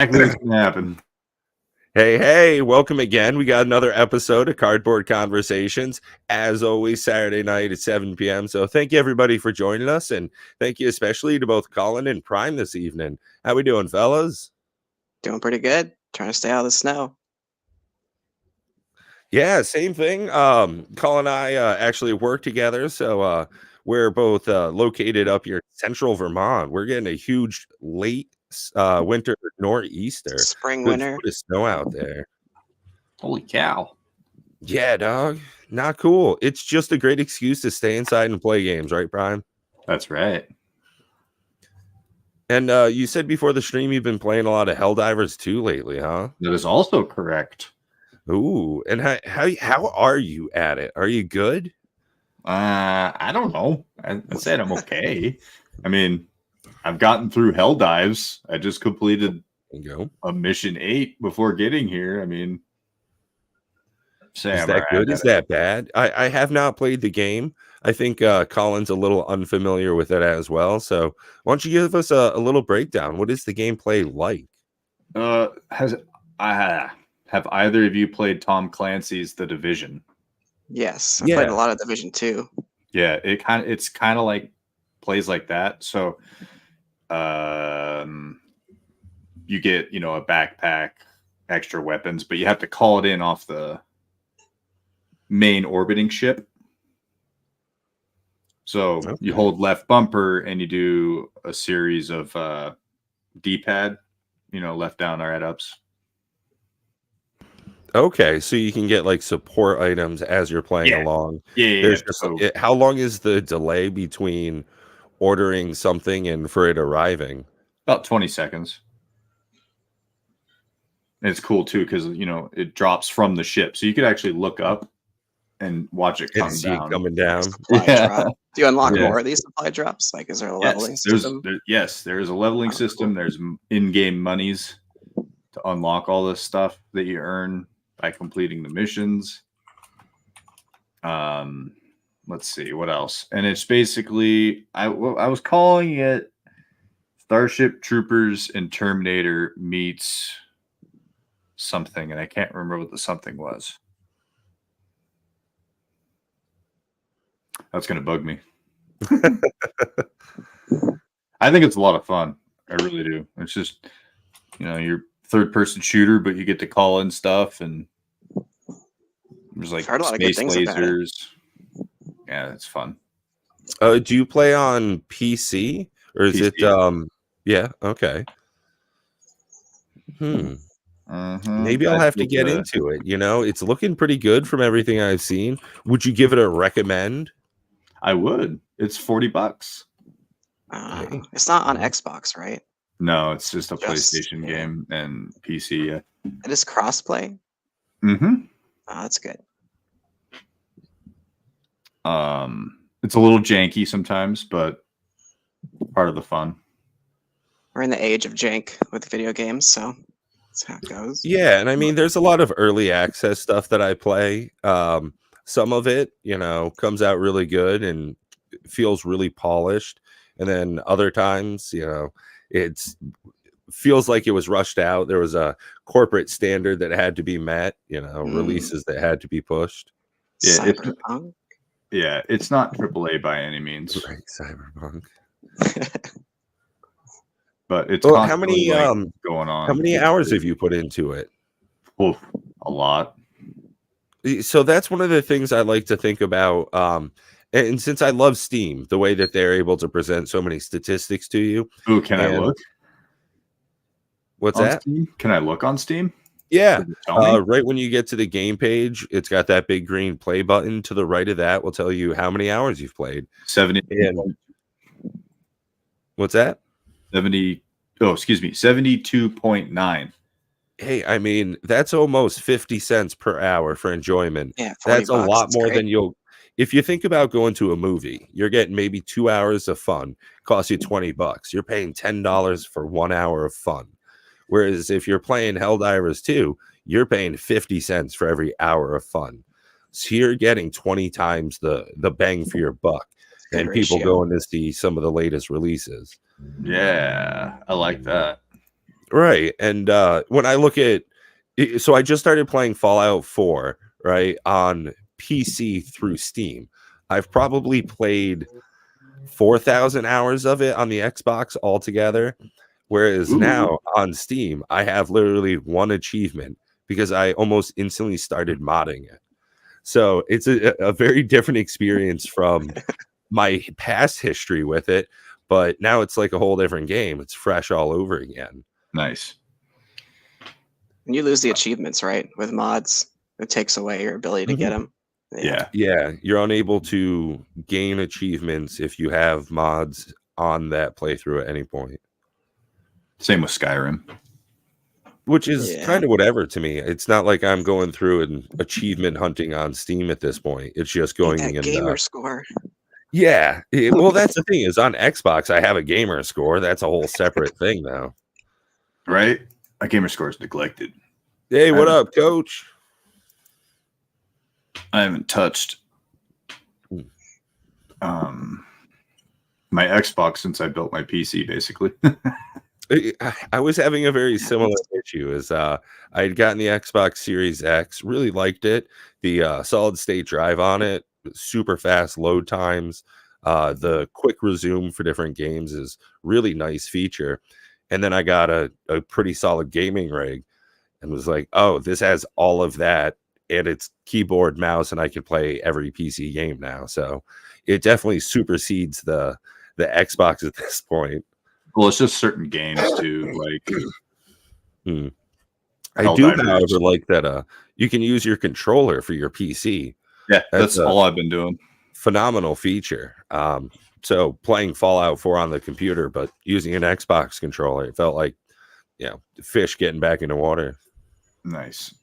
Exactly what's gonna happen. Hey, welcome again. We got another episode of Cardboard Conversations. As always, Saturday night at 7 p.m. So thank you, everybody, for joining us. And thank you especially to both Colin and Prime this evening. How we doing, fellas? Doing pretty good. Trying to stay out of the snow. Yeah, same thing. Colin and I actually work together. So we're both located up here in central Vermont. We're getting a huge late winter nor'easter. Spring, Good winter. foot of snow out there. Holy cow. Yeah, dog. Not cool. It's just a great excuse to stay inside and play games, right, Brian? That's right. And you said before the stream you've been playing a lot of Helldivers 2 lately, huh? That is also correct. Ooh, and how are you at it? Are you good? I don't know. I said I'm okay. I mean, I've gotten through hell dives. I just completed There you go. a mission 8 before getting here. I mean, Is that good? Is that bad? I have not played the game. I think Colin's a little unfamiliar with it as well. So why don't you give us a little breakdown? What is the gameplay like? Have either of you played Tom Clancy's The Division? Yes, I Yeah. played a lot of Division 2. Yeah, it's kind of like plays like that. So you get, a backpack, extra weapons, but you have to call it in off the main orbiting ship. So Okay. you hold left bumper and you do a series of D-pad, left, down, right, ups. Okay, so you can get like support items as you're playing along. There's just how long is the delay between ordering something and for it arriving? About 20 seconds. And it's cool too because it drops from the ship, so you could actually look up and watch it come down. It coming down. Drop. Do you unlock more of these supply drops? Like, is there a leveling system? There is a leveling system. Cool. There's in-game monies to unlock all this stuff that you earn by completing the missions. Let's see what else. And it's basically I was calling it Starship Troopers and Terminator meets something, and I can't remember what the something was. That's going to bug me. I think it's a lot of fun. I really do. It's just, you're third-person shooter, but you get to call in stuff, and there's like space lasers. Yeah, it's fun. Do you play on PC or is it? Yeah, okay. Maybe I'll have to get into it. It's looking pretty good from everything I've seen. Would you give it a recommend? I would. It's $40. It's not on Xbox, right? No, it's just a PlayStation game and PC. Yeah. It is crossplay. Mm-hmm. Oh, that's good. It's a little janky sometimes, but part of the fun. We're in the age of jank with video games, so that's how it goes. Yeah, and I mean, there's a lot of early access stuff that I play. Some of it, comes out really good and feels really polished, and then other times, it's feels like it was rushed out. There was a corporate standard that had to be met, releases that had to be pushed. Yeah, Cyberpunk. It's not AAA by any means. Right, Cyberpunk. But it's how many going on. How many hours have you put into it? Oh, a lot. So that's one of the things I like to think about. And since I love Steam, the way that they're able to present so many statistics to you. Oh, can I look? What's that? Steam? Can I look on Steam? Yeah. Right when you get to the game page, it's got that big green play button. To the right of that will tell you how many hours you've played. 70. What's that? 72.9. Hey, I mean, that's almost 50 cents per hour for enjoyment. Yeah, that's a lot more than if you think about going to a movie, you're getting maybe 2 hours of fun, costs you $20. You're paying $10 for 1 hour of fun. Whereas if you're playing Helldivers 2, you're paying 50 cents for every hour of fun. So you're getting 20 times the bang for your buck. And people going to see some of the latest releases. Yeah, I like that. Right. And when I look at so I just started playing Fallout 4, right, on PC through Steam. I've probably played 4,000 hours of it on the Xbox altogether. Whereas Ooh. now on Steam, I have literally one achievement because I almost instantly started modding it. So it's a very different experience from my past history with it, but now it's like a whole different game. It's fresh all over again. Nice. And you lose the achievements, right? With mods, it takes away your ability to get them. Yeah. Yeah, you're unable to gain achievements if you have mods on that playthrough at any point. Same with Skyrim. Which is kind of whatever to me. It's not like I'm going through an achievement hunting on Steam at this point. It's just going that gamer score. Yeah. Well, that's the thing is on Xbox, I have a gamer score. That's a whole separate thing now. Right? My gamer score is neglected. Hey, what up, coach? I haven't touched my Xbox since I built my PC, basically. I was having a very similar issue as I had gotten the Xbox Series X, really liked it. The solid state drive on it, super fast load times. The quick resume for different games is really nice feature. And then I got a pretty solid gaming rig and was like, oh, this has all of that. And it's keyboard, mouse, and I can play every PC game now. So it definitely supersedes the Xbox at this point. Well, it's just certain games too, like I do, however, like that you can use your controller for your PC. Yeah, that's all I've been doing. Phenomenal feature. So playing Fallout 4 on the computer, but using an Xbox controller, it felt like, fish getting back into water. Nice.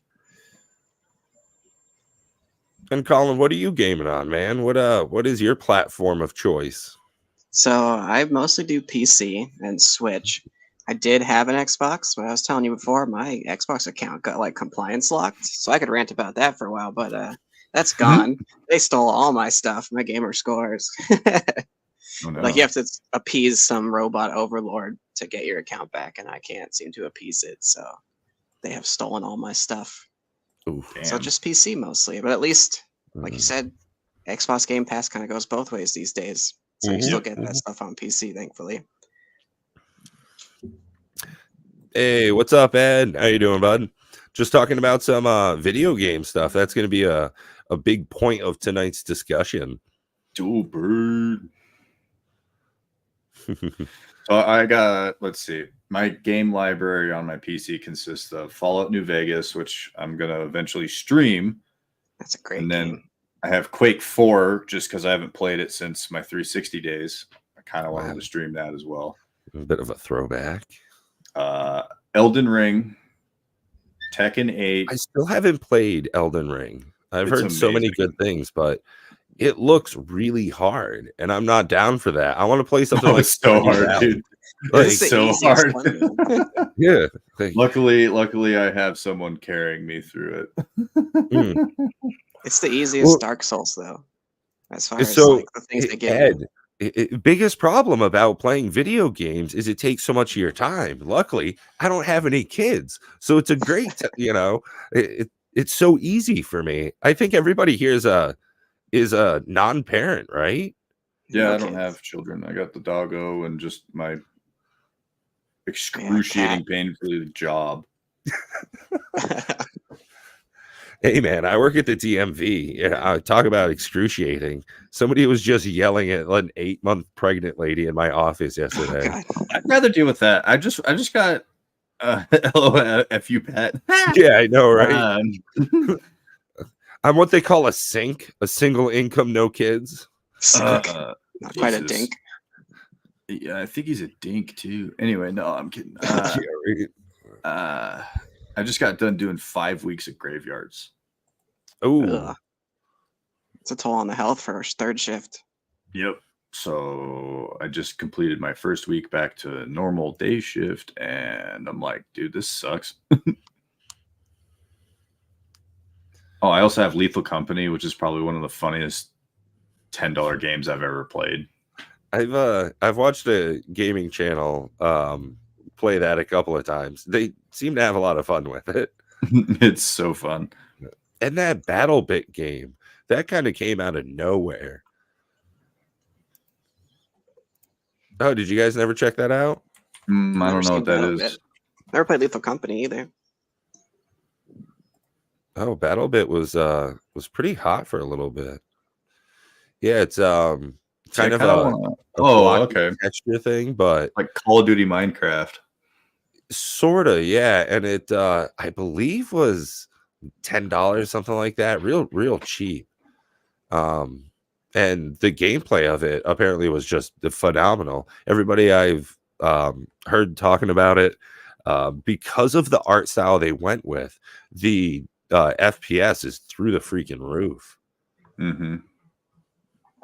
And Colin, what are you gaming on, man? What is your platform of choice? So I mostly do PC and Switch. I did have an Xbox, but I was telling you before, my Xbox account got like compliance locked, so I could rant about that for a while, but that's gone. They stole all my stuff, my gamer scores. Oh, no. Like you have to appease some robot overlord to get your account back, and I can't seem to appease it, so they have stolen all my stuff. Ooh, so just PC mostly, but at least, like you said, Xbox Game Pass kind of goes both ways these days. So you still get that stuff on PC, thankfully. Hey, what's up, Ed? How you doing, bud? Just talking about some video game stuff. That's going to be a big point of tonight's discussion. Oh, bird. So I got, let's see, my game library on my PC consists of Fallout New Vegas, which I'm going to eventually stream. That's a great And then game. I have Quake 4 just because I haven't played it since my 360 days. I kind of wanted to stream that as well. A bit of a throwback. Elden Ring, Tekken 8. I still haven't played Elden Ring. I've heard so many amazing. good things, but it looks really hard, and I'm not down for that. I want to play something like so hard, dude. Like, it's so hard. Yeah. Luckily, I have someone carrying me through it. It's the easiest Dark Souls, though. As far as the things they give you. Biggest problem about playing video games is it takes so much of your time. Luckily, I don't have any kids, so it's a great, it's so easy for me. I think everybody here is a non-parent, right? Yeah, I don't have children. I got the doggo and just my excruciating, painfully job. Hey, man, I work at the DMV. Yeah, I talk about excruciating. Somebody was just yelling at an 8-month pregnant lady in my office yesterday. I'd rather deal with that. I just got LOFU pet. Yeah, I know, right? I'm what they call a SINK, a single income, no kids. Not quite a dink. Yeah, I think he's a dink too. Anyway, no, I'm kidding. I just got done doing 5 weeks at graveyards. Oh, it's a toll on the health for third shift. Yep. So I just completed my first week back to a normal day shift, and I'm like, dude, this sucks. Oh, I also have Lethal Company, which is probably one of the funniest $10 games I've ever played. I've watched a gaming channel play that a couple of times. They seem to have a lot of fun with it. It's so fun. And that Battle Bit game, that kind of came out of nowhere. Oh, did you guys never check that out? I don't know what that is. Never played Lethal Company either. Oh, Battle Bit was pretty hot for a little bit. Yeah, it's kind of a okay texture thing, but like Call of Duty Minecraft. Sorta, yeah. And it I believe was $10, something like that. Real cheap. And the gameplay of it apparently was just phenomenal. Everybody I've heard talking about it, because of the art style they went with, the FPS is through the freaking roof. Mm-hmm.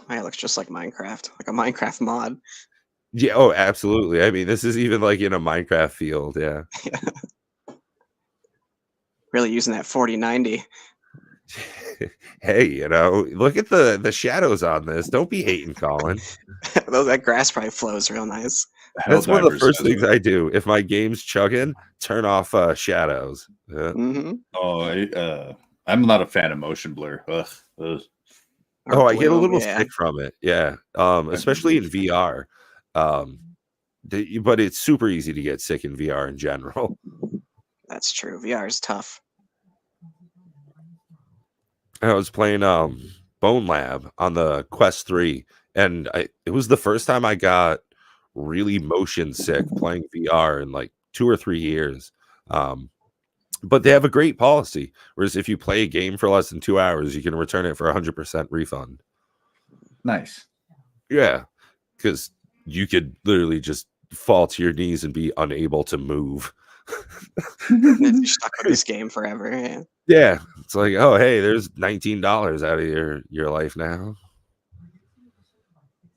It looks just like Minecraft, like a Minecraft mod. Yeah, oh, absolutely. I mean, this is even like in a Minecraft field, yeah. Really using that 4090. Hey, you know, look at the shadows on this. Don't be hating, Colin. That grass probably flows real nice. That's one of the first things I do. If my game's chugging, turn off shadows. Yeah. Mm-hmm. Oh, I'm not a fan of motion blur. Ugh. Oh, I get a little sick from it. Yeah. Especially in VR. But it's super easy to get sick in VR in general. That's true. VR is tough. I was playing Bone Lab on the Quest 3, and it was the first time I got really motion sick playing VR in like 2 or 3 years. But they have a great policy, whereas if you play a game for less than 2 hours, you can return it for 100% refund. Nice. Yeah, because you could literally just fall to your knees and be unable to move. You're stuck with this game forever. Yeah. Yeah, it's like, oh, hey, there's $19 out of your life now.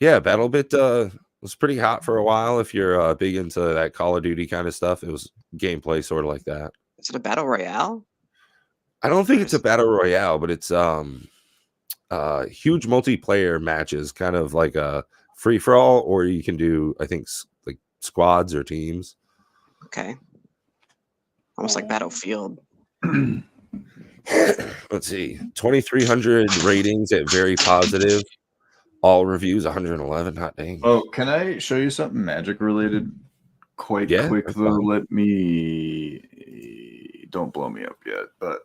Yeah, BattleBit was pretty hot for a while. If you're big into that Call of Duty kind of stuff, it was gameplay sort of like that. Is it a battle royale? I don't think it's a battle royale, but it's huge multiplayer matches, kind of like a free for all, or you can do, I think, like squads or teams. Okay, almost like Battlefield. Let's see, 2,300 ratings at very positive. All reviews 111. Hot dang. Oh, can I show you something magic related? Quick though. Let me. Don't blow me up yet, but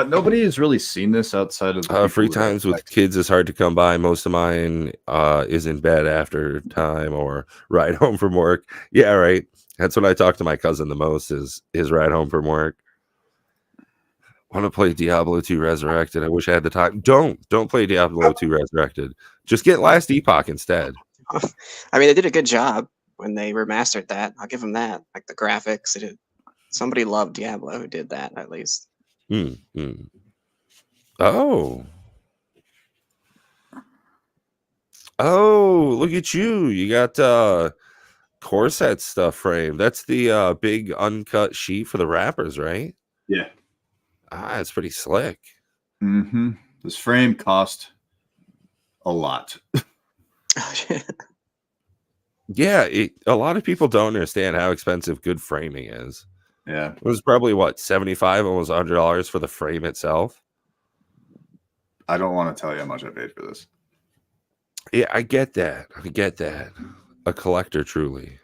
nobody has really seen this outside of free times with kids is hard to come by. Most of mine is in bed after time or ride home from work. Yeah, right. That's when I talk to my cousin the most, is his ride home from work. Want to play Diablo 2 Resurrected. I wish I had the time. Don't play Diablo 2 Resurrected. Just get Last Epoch instead. I mean, they did a good job when they remastered that. I'll give them that. Like the graphics, somebody loved Diablo who did that, at least. Oh, look at you. You got Corset stuff framed. That's the big uncut sheet for the wrappers, right? Yeah. It's pretty slick. Mm-hmm. This frame cost a lot. Yeah, a lot of people don't understand how expensive good framing is. Yeah. It was probably what, $75, almost $100 for the frame itself. I don't want to tell you how much I paid for this. Yeah, I get that. A collector, truly.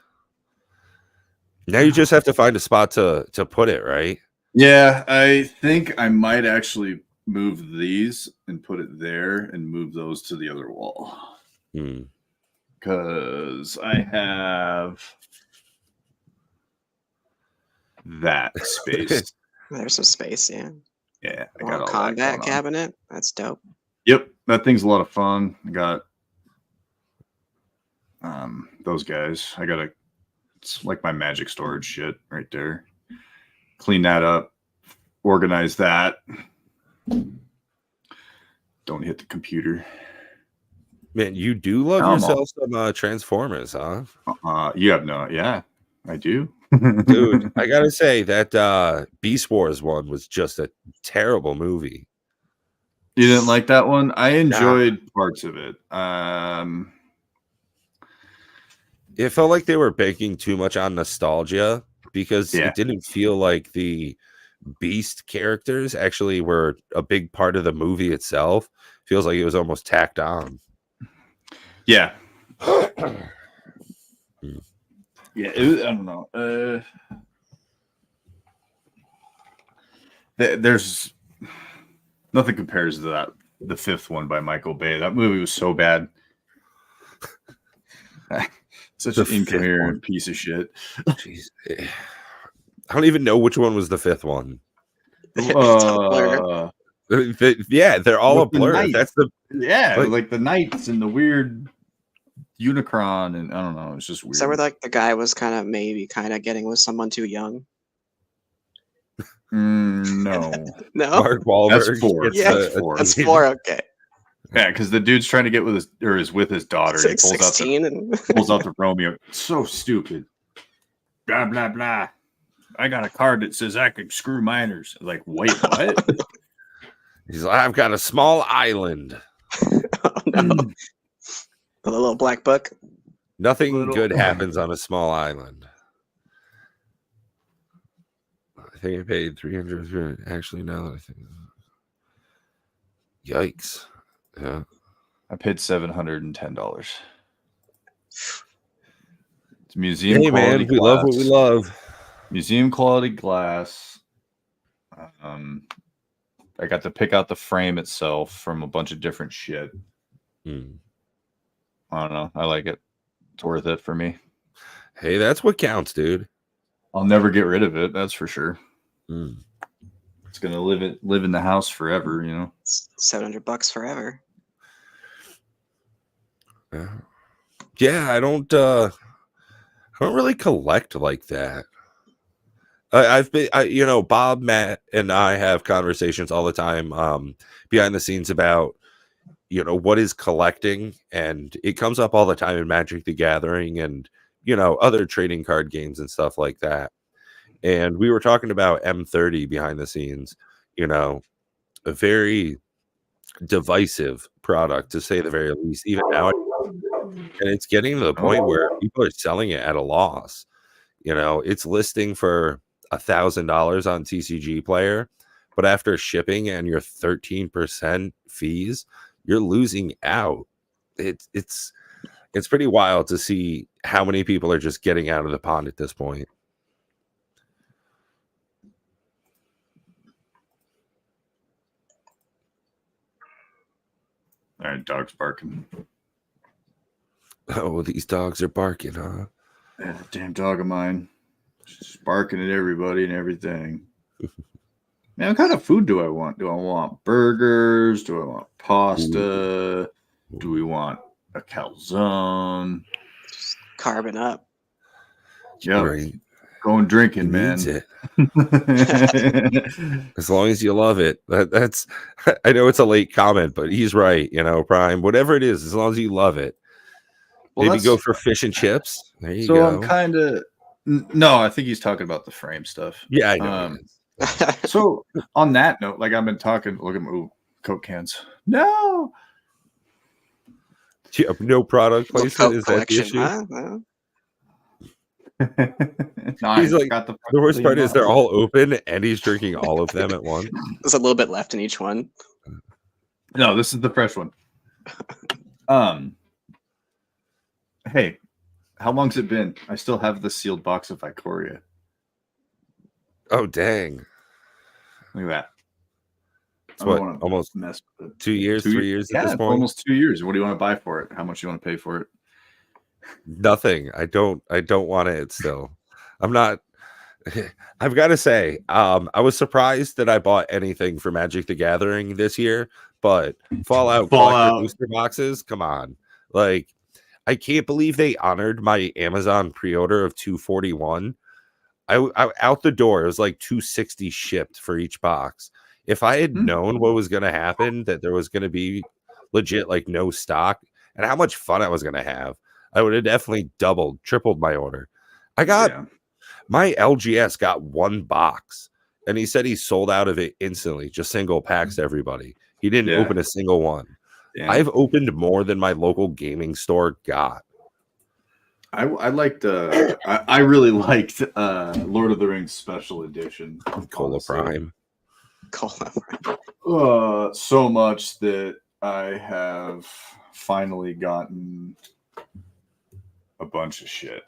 Now you just have to find a spot to put it, right? Yeah, I think I might actually move these and put it there and move those to the other wall. Because I have that space. There's some space, yeah. Yeah, I got a combat cabinet. That's dope. Yep, that thing's a lot of fun. I got those guys. It's like my magic storage shit right there. Clean that up, organize that. Don't hit the computer. Man, you do love yourself some Transformers, huh? You have no, yeah, I do. Dude, I gotta say that Beast Wars one was just a terrible movie. You didn't like that one? I enjoyed parts of it. It felt like they were banking too much on nostalgia because it didn't feel like the Beast characters actually were a big part of the movie itself. Feels like it was almost tacked on. Yeah. Yeah, I don't know. There's nothing compares to that. The fifth one by Michael Bay. That movie was so bad. Such an incoherent piece of shit. Jeez. I don't even know which one was the fifth one. It's a blur. Yeah, they're all a blur. That's the like the knights and the weird Unicron, and I don't know. It's just weird. So where like the guy was kind of getting with someone too young. No, no. Mark Wahlberg. That's four. Yeah, that's four. Okay. Yeah, because the dude's trying to get with is with his daughter. It's He like pulls 16 pulls out the Romeo. It's so stupid. Blah blah blah. I got a card that says I can screw minors. Like, wait, what? He's like, I've got a small island. Oh no. The little black book. Nothing good happens on a small island. I think I paid 300. Actually, now that I think, yikes! Yeah, I paid $710. It's museum hey, quality man, we glass. love what we love. Museum quality glass. I got to pick out the frame itself from a bunch of different shit. I don't know. I like it. It's worth it for me. Hey, that's what counts, dude. I'll never get rid of it. That's for sure. It's gonna live in the house forever. You know, It's $700 forever. Yeah, I don't really collect like that. I've been, Bob, Matt, and I have conversations all the time behind the scenes about, what is collecting, and it comes up all the time in Magic the Gathering and, other trading card games and stuff like that. And we were talking about M30 behind the scenes, a very divisive product, to say the very least, even now. And it's getting to the point where people are selling it at a loss. It's listing for $1,000 on TCG Player, but after shipping and your 13% fees, you're losing out. It's pretty wild to see how many people are just getting out of the pond at this point. all right, dog's barking. Oh, these dogs are barking, huh? Yeah, that damn dog of mine. Just barking at everybody and everything. Man, what kind of food do I want? Do I want burgers? Do I want pasta? Ooh. Do we want a calzone? Just carving up. Yeah, right. Going drinking, man. As long as you love it. That's. I know it's a late comment, but he's right. Prime, whatever it is, as long as you love it. Well, maybe go for fish and chips. There you go. So I'm kind of. No, I think he's talking about the frame stuff. Yeah, I know. So on that note, like I've been talking, look at my Coke cans. No. No product placement. Is that the issue? Huh? No, he's like, the worst part is they're all open and he's drinking all of them at once. There's a little bit left in each one. No, this is the fresh one. Hey, how long's it been? I still have the sealed box of Vicoria. Oh, dang. Look at that. It's what, almost 2 years, 3 years at this point? Almost 2 years. What do you want to buy for it? How much do you want to pay for it? Nothing. I don't want it still. I'm not. I've got to say, I was surprised that I bought anything for Magic the Gathering this year, but Fallout booster boxes, come on. Like, I can't believe they honored my Amazon pre-order of $241. I out the door, it was like $260 shipped for each box. If I had known what was going to happen, that there was going to be legit like no stock, and how much fun I was going to have, I would have definitely doubled, tripled my order. I got my LGS got one box, and he said he sold out of it instantly, just single packs to everybody. He didn't open a single one. I've opened more than my local gaming store got. I liked I really liked Lord of the Rings Special Edition. Cola Prime. So much that I have finally gotten a bunch of shit.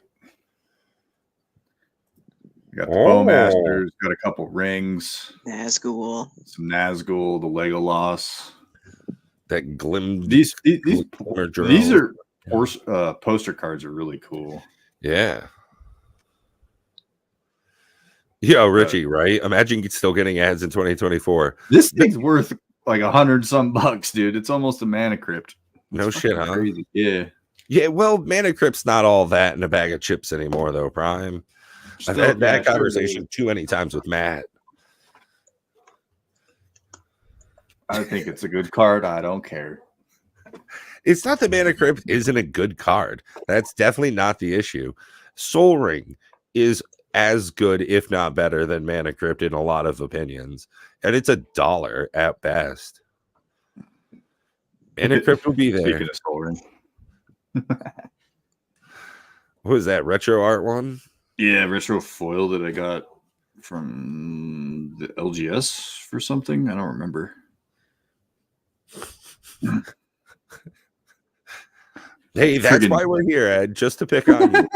Got the Bowmasters, got a couple rings. Nazgul. Some Nazgul, the Legolas. That glim. These are poster cards are really cool. Yeah. Yo, Richie, right? Imagine still getting ads in 2024. This thing's worth like $100 dude. It's almost a Mana Crypt. No shit, huh? Crazy. Yeah. Yeah, well, Mana Crypt's not all that in a bag of chips anymore, though, Prime. I've had that conversation too many times with Matt. I think it's a good card. I don't care. It's not that Mana Crypt isn't a good card. That's definitely not the issue. Soul Ring is as good, if not better, than Mana Crypt in a lot of opinions. And it's $1 at best. Mana Crypt will be there. Speaking of Soul Ring. What was that, retro art one? Yeah, retro foil that I got from the LGS for something. I don't remember. Hey, that's why we're here, Ed, just to pick on you.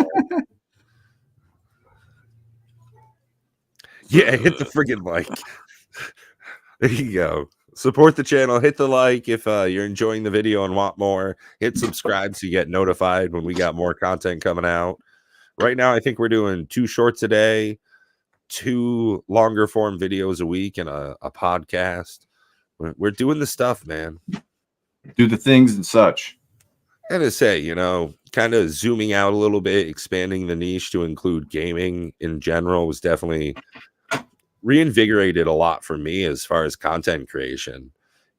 Yeah, hit the friggin' like. There you go. Support the channel. Hit the like if you're enjoying the video and want more. Hit subscribe so you get notified when we got more content coming out. Right now, I think we're doing 2 shorts a day, 2 longer form videos a week, and a podcast. We're doing the stuff, man. Do the things and such. I gotta say, kind of zooming out a little bit, expanding the niche to include gaming in general was definitely reinvigorated a lot for me as far as content creation.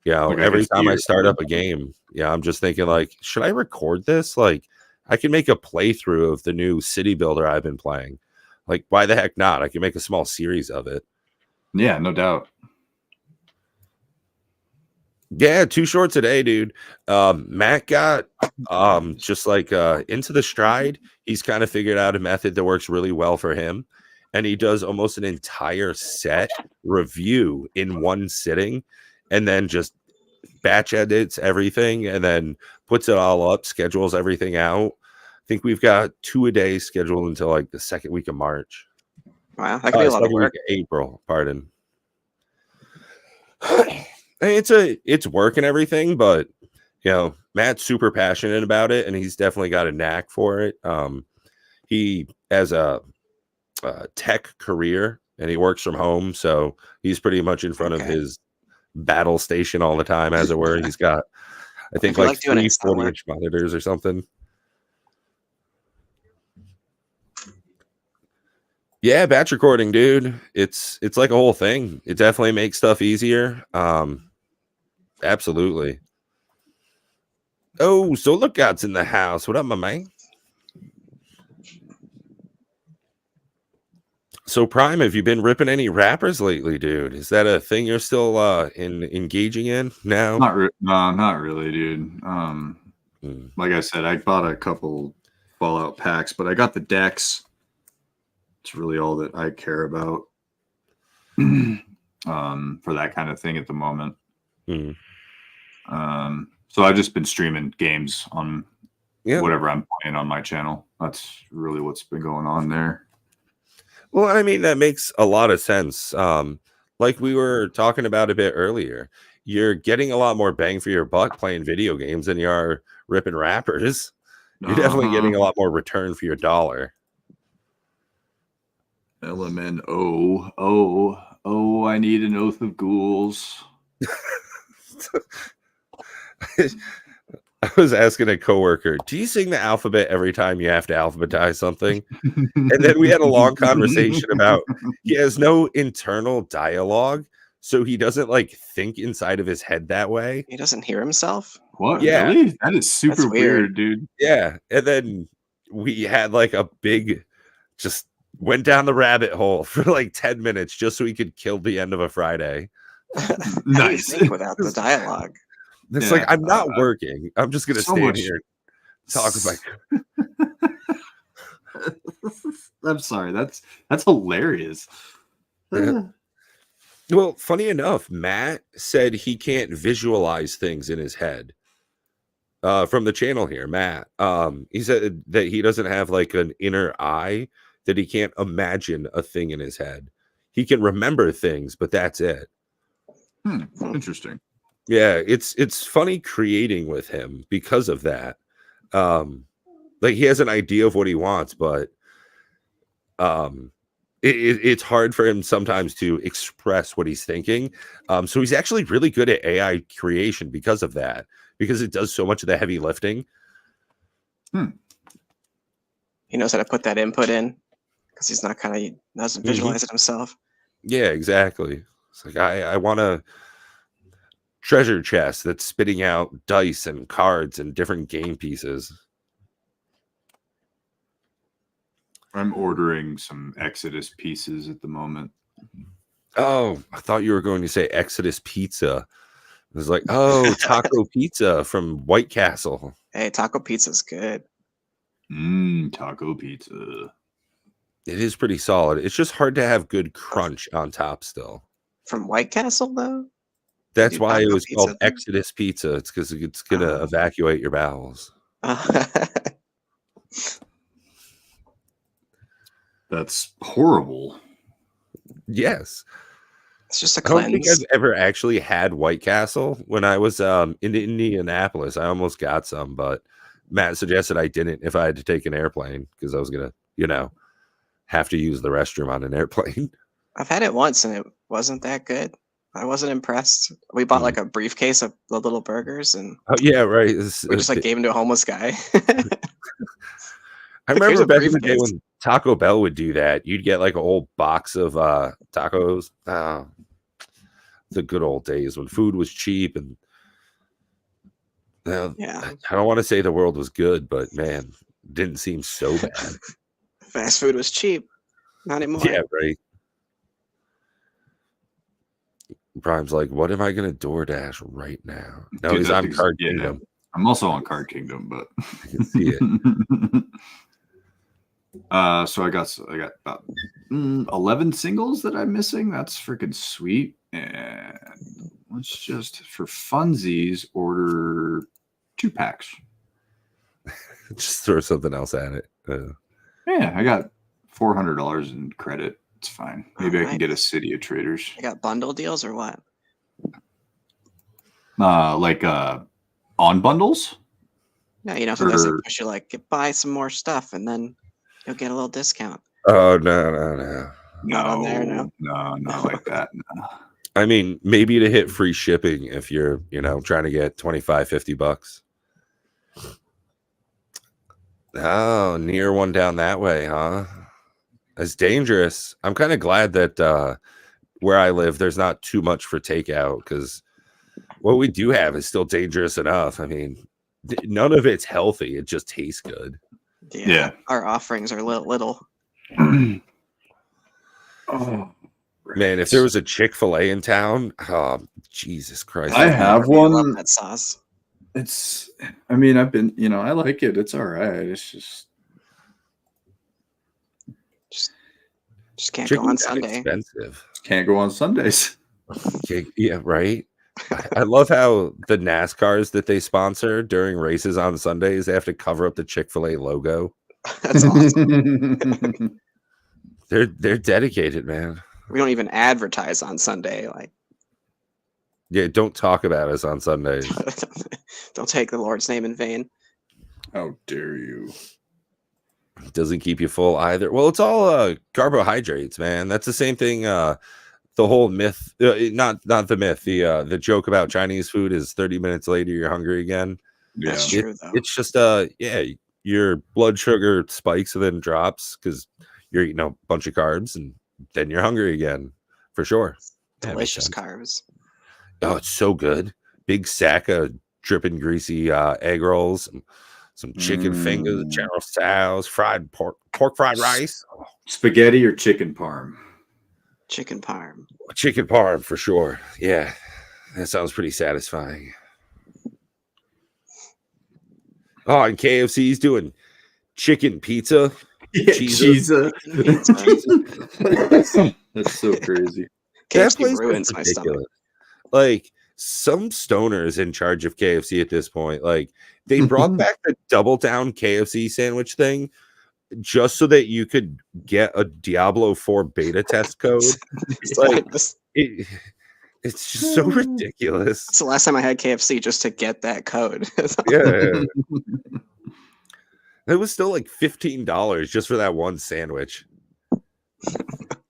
Every time I start up a game, I'm just thinking like, should I record this? Like, I can make a playthrough of the new city builder I've been playing. Like, why the heck not? I can make a small series of it. Yeah, no doubt. Yeah, 2 shorts a day, dude. Matt got just like into the stride. He's kind of figured out a method that works really well for him. And he does almost an entire set review in one sitting and then just batch edits everything and then puts it all up, schedules everything out. I think we've got 2 a day scheduled until like the 2nd week of March. Wow, that could be a lot of work. April, pardon. It's work and everything, but Matt's super passionate about it and he's definitely got a knack for it. He has a tech career and he works from home, so he's pretty much in front of his battle station all the time, as it were. He's got, I think, like 3 40-inch monitors or something. Yeah, batch recording, dude. It's like a whole thing. It definitely makes stuff easier. Absolutely. Oh, so Lookout's in the house. What up, my man? So Prime, have you been ripping any rappers lately, dude? Is that a thing you're still engaging in now? No, not really, dude. Like I said, I bought a couple Fallout packs, but I got the decks. It's really all that I care about for that kind of thing at the moment. So I've just been streaming games on whatever I'm playing on my channel. That's really what's been going on there. Well, I mean, that makes a lot of sense. Like we were talking about a bit earlier, you're getting a lot more bang for your buck playing video games than you are ripping rappers. You're definitely getting a lot more return for your dollar. LMNO. Oh, I need an oath of ghouls. I was asking a coworker, do you sing the alphabet every time you have to alphabetize something? And then we had a long conversation about he has no internal dialogue, so he doesn't like think inside of his head that way. He doesn't hear himself? What? Yeah. Really? That is super weird, dude. Yeah. And then we had like a big, just went down the rabbit hole for like 10 minutes just so we could kill the end of a Friday. Nice. Think without the dialogue. It's like, I'm not working. I'm just going to stand here and talk about I'm sorry. That's hilarious. Well, funny enough, Matt said he can't visualize things in his head. From the channel here, Matt. He said that he doesn't have like an inner eye, that he can't imagine a thing in his head. He can remember things, but that's it. Interesting. Yeah, it's funny creating with him because of that. Like he has an idea of what he wants, but it's hard for him sometimes to express what he's thinking. So he's actually really good at AI creation because of that, because it does so much of the heavy lifting. He knows how to put that input in because he's not doesn't visualize it himself. Yeah, exactly. It's like I want a treasure chest that's spitting out dice and cards and different game pieces. I'm ordering some Exodus pieces at the moment. Oh, I thought you were going to say Exodus Pizza. I was like, oh, taco pizza from White Castle. Hey, taco pizza's good. Taco pizza. It is pretty solid. It's just hard to have good crunch on top still. From White Castle, though? That's why it was called Exodus Pizza. It's because it's going to evacuate your bowels. That's horrible. Yes. It's just a cleanse. I don't think I've ever actually had White Castle. When I was in Indianapolis, I almost got some, but Matt suggested I didn't if I had to take an airplane because I was going to, have to use the restroom on an airplane. I've had it once and it wasn't that good. I wasn't impressed. We bought like a briefcase of the little burgers and yeah, right. We just like gave them to a homeless guy. I remember back in the day when Taco Bell would do that. You'd get like a whole box of tacos. The good old days when food was cheap and yeah. I don't want to say the world was good, but man, it didn't seem so bad. Fast food was cheap. Not anymore. Yeah, right. Prime's like, what am I going to DoorDash right now? No, he's on Card Kingdom. I'm also on Card Kingdom, but I can see it. So I got about 11 singles that I'm missing. That's freaking sweet. And let's just, for funsies, order 2 packs. Just throw something else at it. Yeah, I got $400 in credit. It's fine. Maybe I can get a City of Traders. I got bundle deals or what? Like on bundles? Yeah, sometimes they push you like buy some more stuff and then you'll get a little discount. Oh no. Not on there, no. No, not like that. No. I mean, maybe to hit free shipping if you're, trying to get $25-$50. Oh, near one down that way, huh? It's dangerous. I'm kind of glad that where I live, there's not too much for takeout because what we do have is still dangerous enough. I mean, none of it's healthy. It just tastes good. Yeah. Our offerings are little. Oh, man, if there was a Chick-fil-A in town, oh, Jesus Christ. I have one. I love that sauce. I've been, I like it. It's all right. It's just can't go on Sunday. Expensive. Can't go on Sundays. Yeah, right. I love how the NASCARs that they sponsor during races on Sundays, they have to cover up the Chick-fil-A logo. That's awesome. They're dedicated, man. We don't even advertise on Sunday. Yeah, don't talk about us on Sundays. Don't take the Lord's name in vain. How dare you? Doesn't keep you full either. Well, it's all carbohydrates, man. That's the same thing. The whole myth, not the myth. The joke about Chinese food is 30 minutes later you're hungry again. Yeah. That's true, though. It's just your blood sugar spikes and then drops because you're eating a bunch of carbs and then you're hungry again for sure. Delicious carbs. Oh, it's so good. Big sack of dripping greasy egg rolls, some chicken fingers, General Tso's, fried pork fried rice, spaghetti or chicken parm. Chicken parm. Chicken parm for sure. Yeah, that sounds pretty satisfying. Oh, and KFC's doing chicken pizza. Yeah, Jesus. That's so crazy. That KFC place ruins is my stomach. ridiculous. Like some stoners in charge of KFC at this point. Like they brought back the double down KFC sandwich thing just so that you could get a Diablo 4 beta test code. Like it's just so ridiculous. It's the last time I had KFC just to get that code. Yeah. It was still like $15 just for that one sandwich.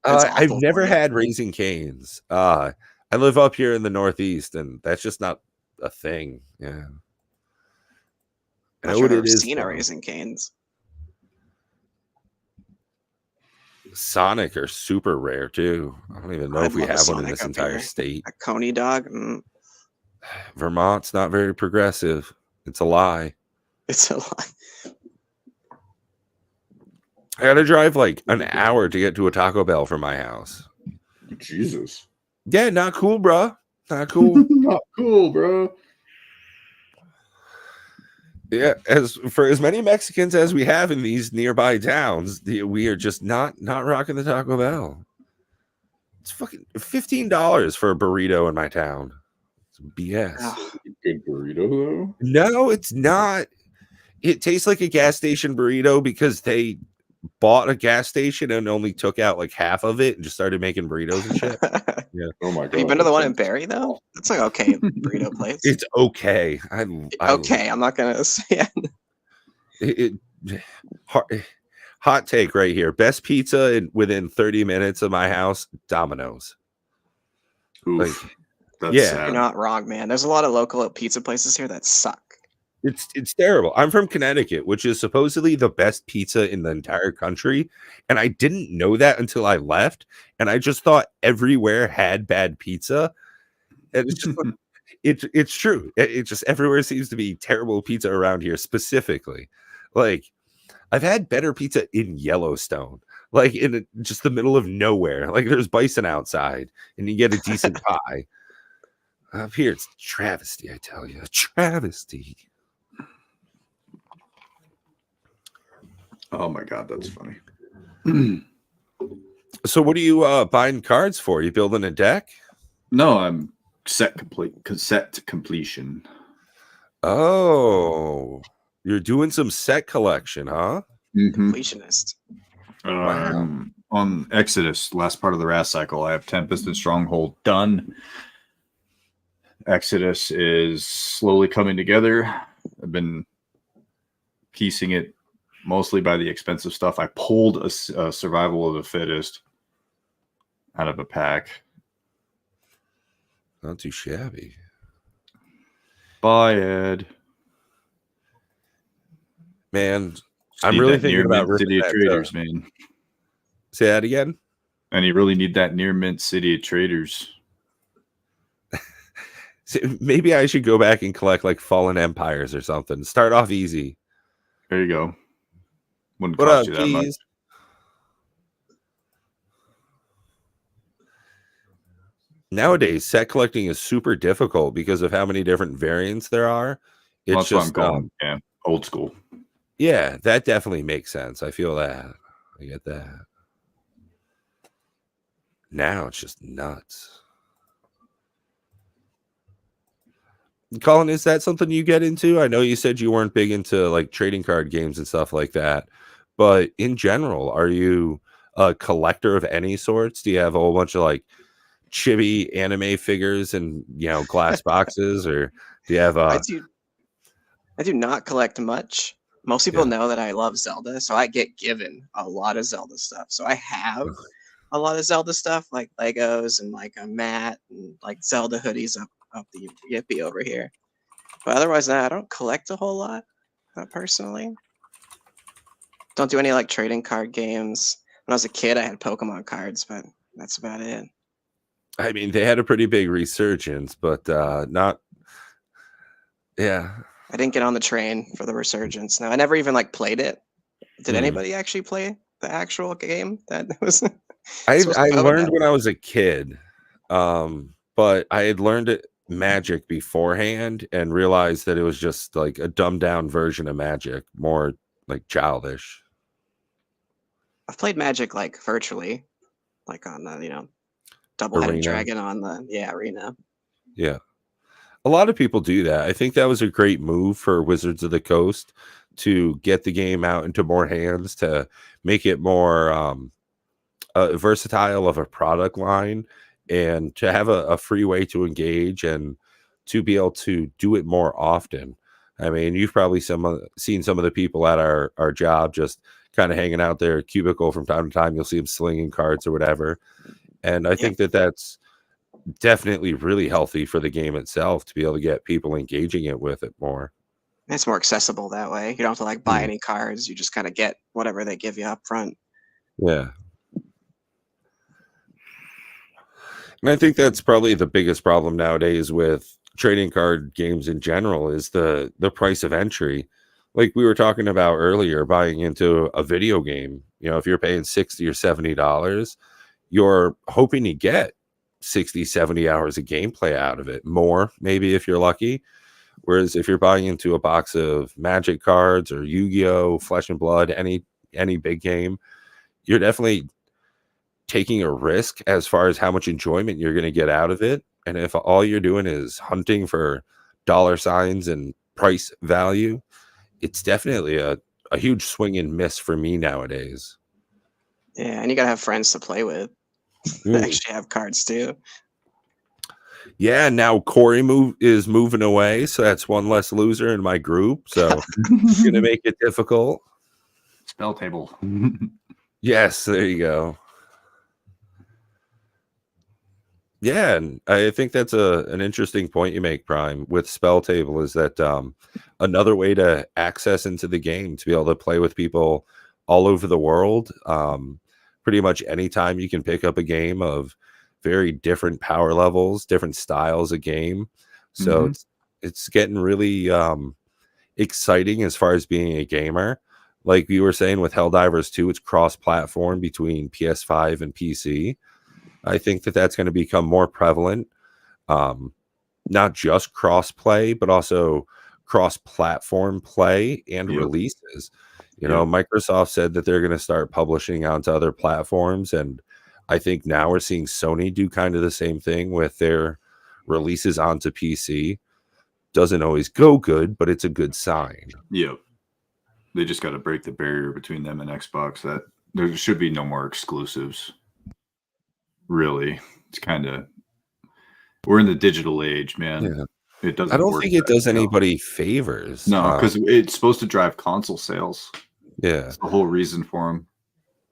I've never had Raising Cane's. I live up here in the Northeast, and that's just not a thing. Yeah. I know what it is. Seen a Raising Cane's. Sonic are super rare too. I don't even know if we have one in this entire state. A Coney dog. Vermont's not very progressive. It's a lie. It's a lie. I gotta drive like an hour to get to a Taco Bell from my house. Jesus. Yeah, not cool, bro. Not cool. Not cool, bro. Yeah, as for as many Mexicans as we have in these nearby towns, we are just not rocking the Taco Bell. It's fucking $15 for a burrito in my town. It's BS. Good burrito though? No, it's not. It tastes like a gas station burrito because they bought a gas station and only took out like half of it and just started making burritos and shit. Yeah. Oh my god. Have you been to the one in Barrie though? That's like okay burrito place. It's okay. I'm not gonna say hot take right here. Best pizza within 30 minutes of my house, Domino's. Oof, like, that's sad. You're not wrong, man. There's a lot of local pizza places here that suck. It's terrible. I'm from Connecticut, which is supposedly the best pizza in the entire country, and I didn't know that until I left, and I just thought everywhere had bad pizza. And it's just it's true. It just everywhere seems to be terrible pizza around here specifically. Like I've had better pizza in Yellowstone, like in just the middle of nowhere. Like there's bison outside and you get a decent pie. Up here it's a travesty, I tell you. A travesty. Oh my god, that's funny. So what are you buying cards for? You building a deck? No, I'm set to completion. Oh, you're doing some set collection, huh? Completionist. Wow. On Exodus, last part of the Wrath cycle, I have Tempest and Stronghold done. Exodus is slowly coming together. I've been piecing it mostly by the expensive stuff. I pulled a Survival of the Fittest out of a pack. Not too shabby. Bye, Ed. Man, I'm really thinking about City of Traders, man. Say that again? And you really need that near mint City of Traders. So maybe I should go back and collect like Fallen Empires or something. Start off easy. There you go. Wouldn't What cost up, you that much. Keys? Nowadays, set collecting is super difficult because of how many different variants there are. It's That's just what I'm going. Yeah, old school. Yeah, that definitely makes sense. I feel that. I get that. Now it's just nuts. Colin, is that something you get into? I know you said you weren't big into like trading card games and stuff like that, but in general, are you a collector of any sorts? Do you have a whole bunch of like chibi anime figures and glass boxes, or do you have I do not collect much. Most people know that I love Zelda, so I get given a lot of Zelda stuff. So I have a lot of Zelda stuff, like Legos and like a mat and like Zelda hoodies up the Yippee over here. But otherwise, I don't collect a whole lot, personally. Don't do any like trading card games. When I was a kid, I had Pokemon cards, but that's about it. I mean, they had a pretty big resurgence, but not. Yeah. I didn't get on the train for the resurgence. No, I never even like played it. Did anybody actually play the actual game that was? I learned when I was a kid, but I had learned it Magic beforehand and realized that it was just like a dumbed down version of Magic, more like childish. I've played Magic like virtually, like on the double-headed Arena. dragon on the arena. Yeah. A lot of people do that. I think that was a great move for Wizards of the Coast to get the game out into more hands, to make it more versatile of a product line, and to have a free way to engage and to be able to do it more often. I mean, you've probably seen some of the people at our job just kind of hanging out their cubicle from time to time. You'll see them slinging cards or whatever. And I think that that's definitely really healthy for the game itself to be able to get people engaging it with it more. It's more accessible that way. You don't have to like buy any cards. You just kind of get whatever they give you up front. Yeah. And I think that's probably the biggest problem nowadays with trading card games in general is the price of entry. Like we were talking about earlier, buying into a video game, if you're paying $60 or $70, you're hoping to get 60, 70 hours of gameplay out of it, more maybe if you're lucky. Whereas if you're buying into a box of Magic cards or Yu-Gi-Oh, Flesh and Blood, any big game, you're definitely taking a risk as far as how much enjoyment you're going to get out of it. And if all you're doing is hunting for dollar signs and price value, it's definitely a huge swing and miss for me nowadays. Yeah, and you gotta have friends to play with. That actually have cards too. Yeah, now Corey is moving away, so that's one less loser in my group. So it's going to make it difficult. Spell table. Yes, there you go. Yeah, and I think that's an interesting point you make, Prime, with Spell Table, is that another way to access into the game, to be able to play with people all over the world. Pretty much anytime you can pick up a game of very different power levels, different styles of game. So it's getting really exciting as far as being a gamer. Like you were saying with Helldivers 2, it's cross-platform between PS5 and PC. I think that that's going to become more prevalent, not just cross-play, but also cross-platform play and releases. Microsoft said that they're going to start publishing onto other platforms, and I think now we're seeing Sony do kind of the same thing with their releases onto PC. Doesn't always go good, but it's a good sign. Yep. They just got to break the barrier between them and Xbox, that there should be no more exclusives. Really, it's kind of, we're in the digital age, man. Yeah. It doesn't. I don't think it does anybody favors. No, because it's supposed to drive console sales. Yeah, that's the whole reason for them.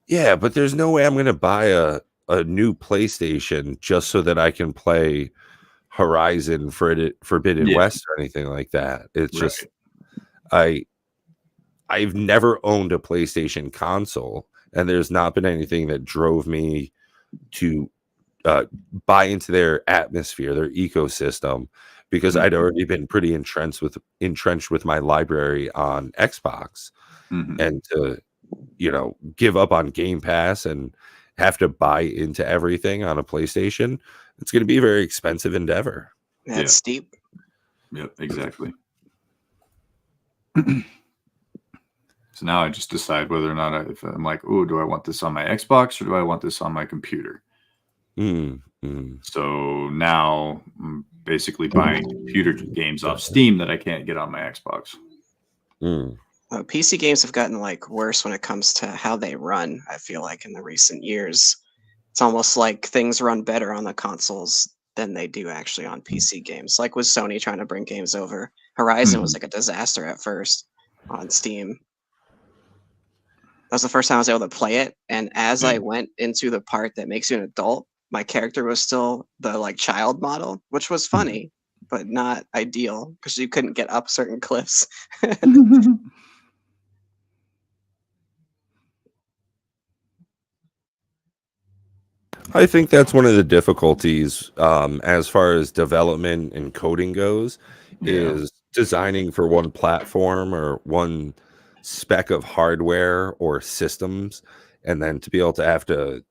Yeah, but there's no way I'm going to buy a new PlayStation just so that I can play Horizon Forbidden West or anything like that. It's just I've never owned a PlayStation console, and there's not been anything that drove me to buy into their atmosphere, their ecosystem, because I'd already been pretty entrenched with my library on Xbox, and to give up on Game Pass and have to buy into everything on a PlayStation, it's going to be a very expensive endeavor. That's steep. Yep, exactly. So now I just decide whether or not if I'm like, oh, do I want this on my Xbox or do I want this on my computer? So now I'm basically buying computer games off Steam that I can't get on my Xbox. PC games have gotten like worse when it comes to how they run. I feel like in the recent years, it's almost like things run better on the consoles than they do actually on PC games. Like with Sony trying to bring games over, Horizon was like a disaster at first on Steam. That was the first time I was able to play it, and as I went into the part that makes you an adult, my character was still the like child model, which was funny, but not ideal because you couldn't get up certain cliffs. I think that's one of the difficulties as far as development and coding goes, is designing for one platform or one spec of hardware or systems, and then to be able to have to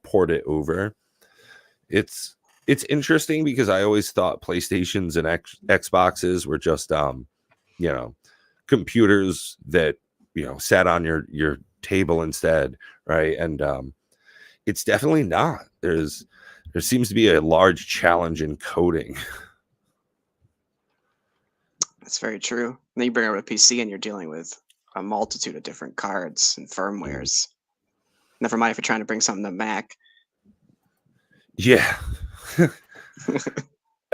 port it over. It's interesting because I always thought PlayStations and Xboxes were just computers that sat on your table instead, right? And it's definitely not. There seems to be a large challenge in coding. That's very true. And then you bring over a PC and you're dealing with a multitude of different cards and firmwares. Never mind if you're trying to bring something to Mac. Yeah.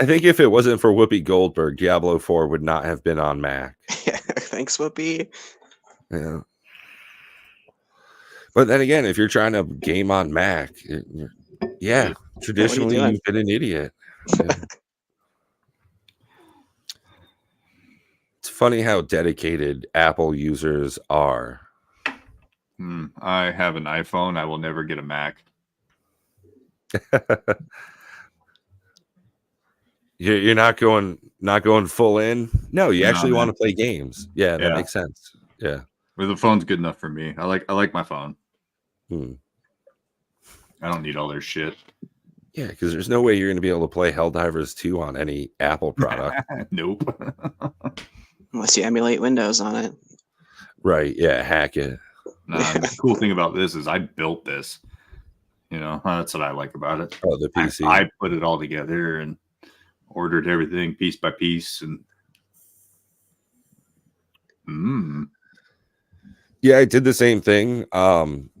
I think if it wasn't for Whoopi Goldberg, Diablo 4 would not have been on Mac. Thanks, Whoopi. Yeah. But then again, if you're trying to game on Mac, traditionally you've been an idiot. Yeah. It's funny how dedicated Apple users are. I have an iPhone. I will never get a Mac. You're not going full in. No, you actually want to play games. Yeah, that makes sense. Yeah, but the phone's good enough for me. I like my phone. I don't need all their shit. Yeah, because there's no way you're going to be able to play Helldivers 2 on any Apple product. Nope. Unless you emulate Windows on it. Right. Yeah. Hack it. The cool thing about this is I built this. You know, that's what I like about it. Oh, the PC. I put it all together and ordered everything piece by piece. And yeah, I did the same thing.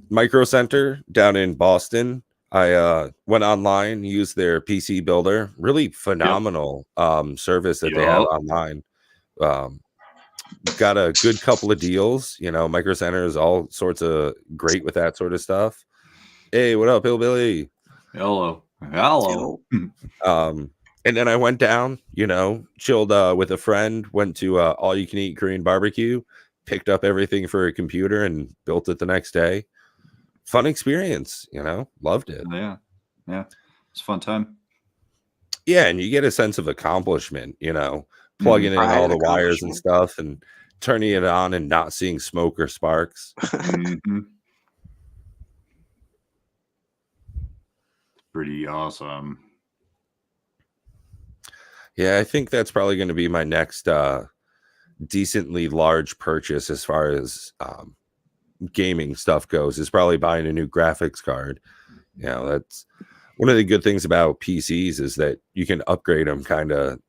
Micro Center down in Boston. I went online, used their PC builder. Really phenomenal service that they have online. Got a good couple of deals. You know, Micro Center is all sorts of great with that sort of stuff. Hey, what up, Hillbilly? Hello. And then I went down, you know, chilled with a friend, went to all you can eat Korean barbecue, picked up everything for a computer and built it the next day. Fun experience, you know, loved it. Yeah. It's a fun time. Yeah, and you get a sense of accomplishment, you know, plugging in all the wires and stuff and turning it on and not seeing smoke or sparks. Pretty awesome. Yeah, I think that's probably going to be my next decently large purchase as far as gaming stuff goes, is probably buying a new graphics card. You know, that's one of the good things about PCs is that you can upgrade them kind of,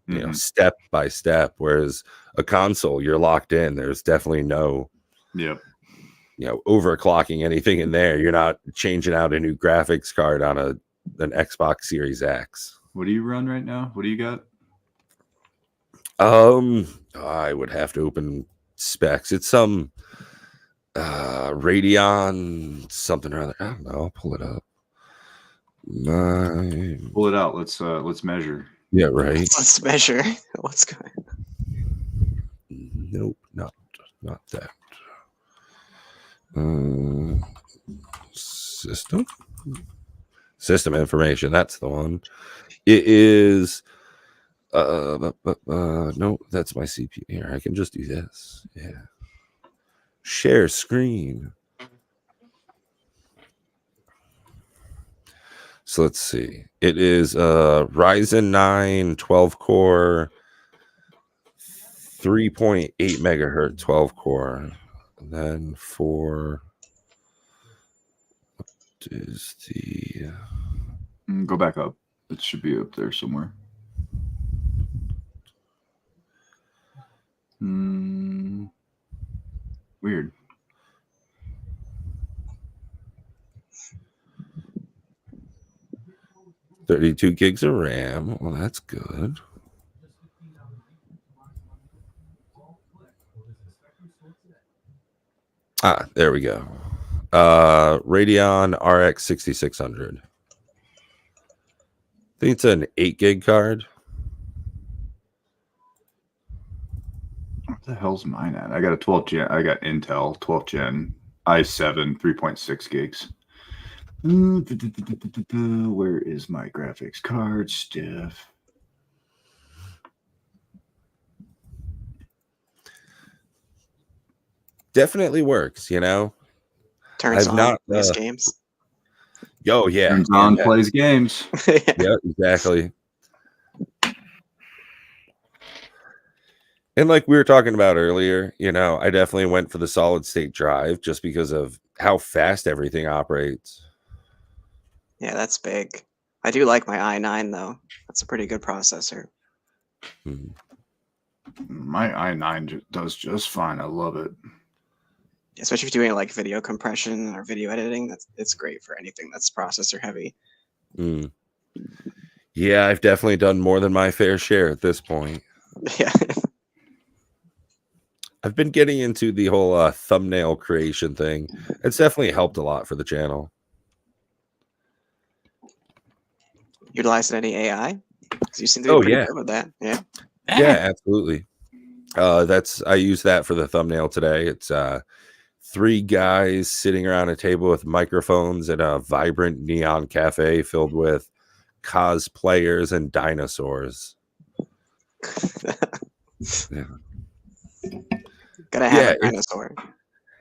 you know, step by step, whereas a console, you're locked in. There's definitely no, you know, overclocking anything in there. You're not changing out a new graphics card on an Xbox Series X. What do you run right now? What do you got? I would have to open specs. It's some Radeon something or other. I don't know. I'll pull it up. Pull it out. Let's measure. Yeah, right. Let's measure. What's going? Nope, not that. System information. That's the one. It is. No, that's my CPU. Here, I can just do this. Yeah. Share screen. So let's see. It is Ryzen 9 12 core, 3.8 megahertz 12 core. And then for what is the go back up. It should be up there somewhere. Weird. $32 gigs of RAM. Well, that's good. There we go. Radeon RX 6600. I think it's an 8 gig card. What the hell's mine at? I got a 12 gen. I got Intel 12 gen i7 3.6 gigs. Where is my graphics card? Stiff. Definitely works, you know. Turns on, plays games. Oh yeah, turns on, plays games. Yeah, exactly. And like we were talking about earlier, you know, I definitely went for the solid state drive just because of how fast everything operates. Yeah, that's big. I do like my i9 though. That's a pretty good processor. Mhm. My i9 does just fine. I love it. Especially if you're doing like video compression or video editing, it's great for anything that's processor heavy. Mm. Yeah, I've definitely done more than my fair share at this point. Yeah. I've been getting into the whole thumbnail creation thing. It's definitely helped a lot for the channel. Utilizing any AI? Because you seem to be Oh pretty yeah, good with that. Yeah. yeah, absolutely. I use that for the thumbnail today. It's 3 guys sitting around a table with microphones in a vibrant neon cafe filled with cosplayers and dinosaurs. Yeah. Gotta have Yeah, a dinosaur.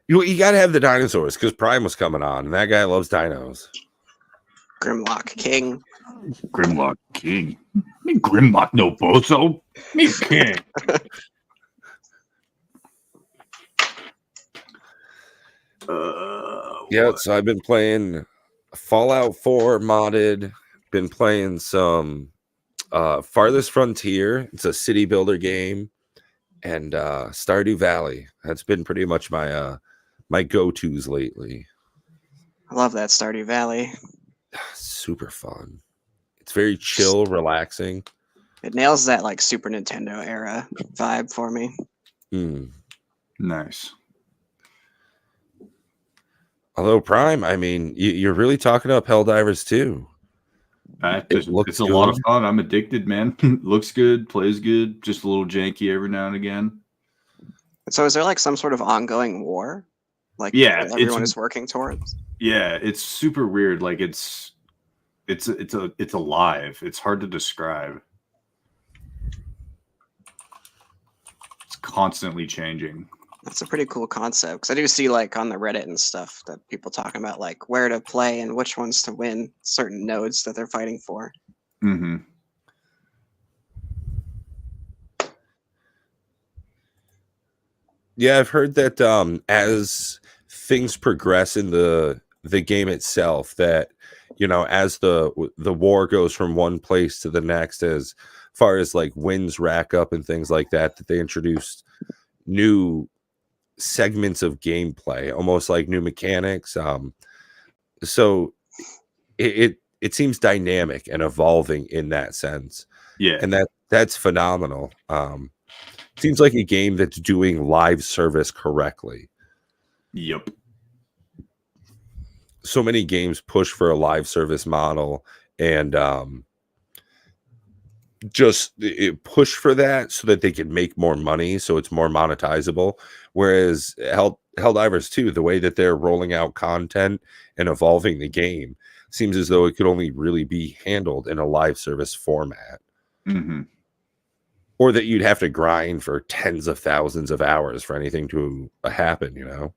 you got to have the dinosaurs because Prime was coming on, and that guy loves dinos. Grimlock King. Grimlock King. Me Grimlock no bozo. Me king. Yeah, What? so I've been playing Fallout 4 modded, been playing some Farthest Frontier. It's a city builder game, and Stardew Valley. That's been pretty much my my go-tos lately. I love that Stardew Valley. Super fun. It's very chill, relaxing. It nails that like Super Nintendo era vibe for me. Mm. Nice. Although Prime, I mean, you're really talking up Helldivers too. It's a lot of fun. I'm addicted, man. Looks good, plays good, just a little janky every now and again. So is there like some sort of ongoing war? Like Yeah, that everyone is working towards? Yeah, it's super weird. Like it's alive. It's hard to describe. It's constantly changing. That's a pretty cool concept because I do see like on the Reddit and stuff that people talking about like where to play and which ones to win certain nodes that they're fighting for. Mm-hmm. Yeah, I've heard that as things progress in the game itself, that you know, as the war goes from one place to the next, as far as like wins rack up and things like that, that they introduced new segments of gameplay, almost like new mechanics. So it seems dynamic and evolving in that sense. Yeah, And that's phenomenal. Seems like a game that's doing live service correctly. Yep. So many games push for a live service model and just push for that so that they can make more money, so it's more monetizable. Whereas Helldivers 2, the way that they're rolling out content and evolving the game, seems as though it could only really be handled in a live service format. Mm-hmm. Or that you'd have to grind for tens of thousands of hours for anything to happen, you know?